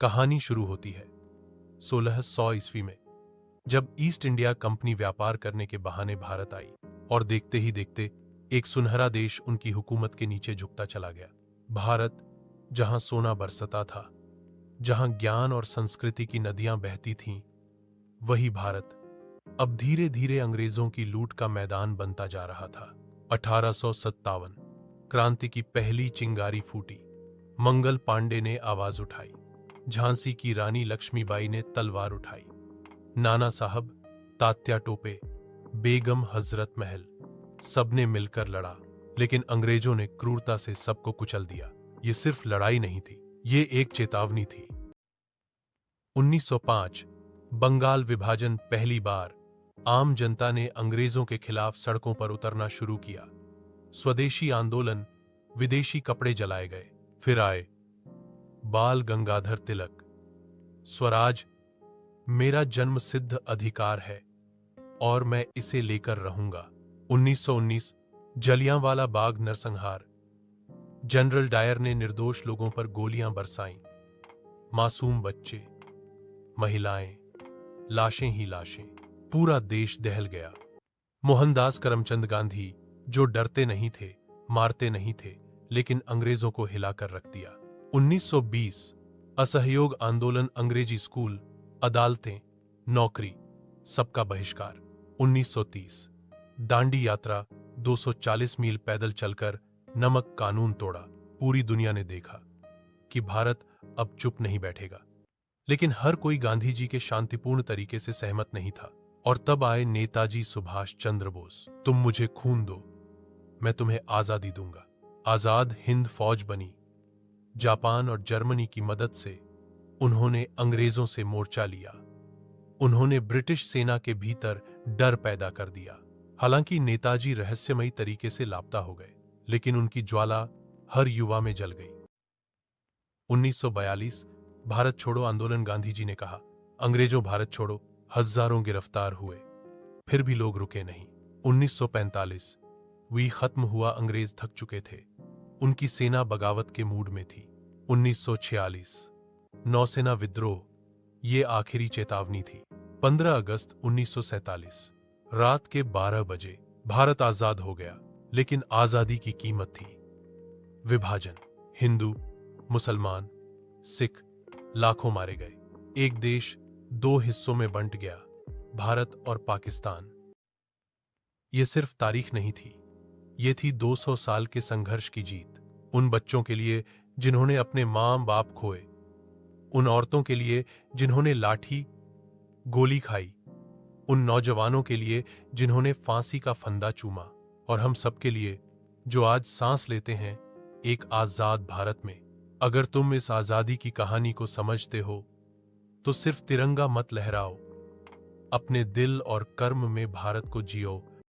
कहानी शुरू होती है 1600 ईस्वी में, जब ईस्ट इंडिया कंपनी व्यापार करने के बहाने भारत आई और देखते ही देखते एक सुनहरा देश उनकी हुकूमत के नीचे झुकता चला गया। भारत, जहां सोना बरसता था, जहां ज्ञान और संस्कृति की नदियां बहती थीं, वही भारत अब धीरे धीरे अंग्रेजों की लूट का मैदान बनता जा रहा था। 1857 क्रांति की पहली चिंगारी फूटी। मंगल पांडे ने आवाज उठाई, झांसी की रानी लक्ष्मीबाई ने तलवार उठाई, नाना साहब, तात्या टोपे, बेगम हजरत महल, सबने मिलकर लड़ा, लेकिन अंग्रेजों ने क्रूरता से सबको कुचल दिया। ये सिर्फ लड़ाई नहीं थी, ये एक चेतावनी थी। 1905 बंगाल विभाजन, पहली बार आम जनता ने अंग्रेजों के खिलाफ सड़कों पर उतरना शुरू किया। स्वदेशी आंदोलन, विदेशी कपड़े जलाए गए। फिर आए बाल गंगाधर तिलक, स्वराज मेरा जन्म सिद्ध अधिकार है और मैं इसे लेकर रहूंगा। 1919 जलियांवाला बाग नरसंहार, जनरल डायर ने निर्दोष लोगों पर गोलियां बरसाईं। मासूम बच्चे, महिलाएं, लाशें ही लाशें, पूरा देश दहल गया। मोहनदास करमचंद गांधी, जो डरते नहीं थे, मारते नहीं थे, लेकिन अंग्रेजों को हिलाकर रख दिया। 1920 असहयोग आंदोलन, अंग्रेजी स्कूल, अदालतें, नौकरी, सबका बहिष्कार। 1930 दांडी यात्रा, 240 मील पैदल चलकर नमक कानून तोड़ा। पूरी दुनिया ने देखा कि भारत अब चुप नहीं बैठेगा, लेकिन हर कोई गांधी जी के शांतिपूर्ण तरीके से सहमत नहीं था। और तब आए नेताजी सुभाष चंद्र बोस। तुम मुझे खून दो, मैं तुम्हें आजादी दूंगा। आजाद हिंद फौज बनी। जापान और जर्मनी की मदद से उन्होंने अंग्रेजों से मोर्चा लिया। उन्होंने ब्रिटिश सेना के भीतर डर पैदा कर दिया। हालांकि नेताजी रहस्यमयी तरीके से लापता हो गए, लेकिन उनकी ज्वाला हर युवा में जल गई। 1942 भारत छोड़ो आंदोलन, गांधी जी ने कहा, अंग्रेजों भारत छोड़ो। हजारों गिरफ्तार हुए, फिर भी लोग रुके नहीं। 1945 वी खत्म हुआ, अंग्रेज थक चुके थे, उनकी सेना बगावत के मूड में थी। 1946 नौसेना विद्रोह, ये आखिरी चेतावनी थी। 15 अगस्त 1947 रात के 12 बजे भारत आजाद हो गया, लेकिन आजादी की कीमत थी विभाजन। हिंदू, मुसलमान, सिख, लाखों मारे गए। एक देश दो हिस्सों में बंट गया, भारत और पाकिस्तान। यह सिर्फ तारीख नहीं थी, यह थी 200 साल के संघर्ष की जीत। उन बच्चों के लिए जिन्होंने अपने मां बाप खोए, उन औरतों के लिए जिन्होंने लाठी गोली खाई, उन नौजवानों के लिए जिन्होंने फांसी का फंदा चूमा, और हम सबके लिए जो आज सांस लेते हैं एक आजाद भारत में। अगर तुम इस आजादी की कहानी को समझते हो तो सिर्फ तिरंगा मत लहराओ, अपने दिल और कर्म में भारत को जियो।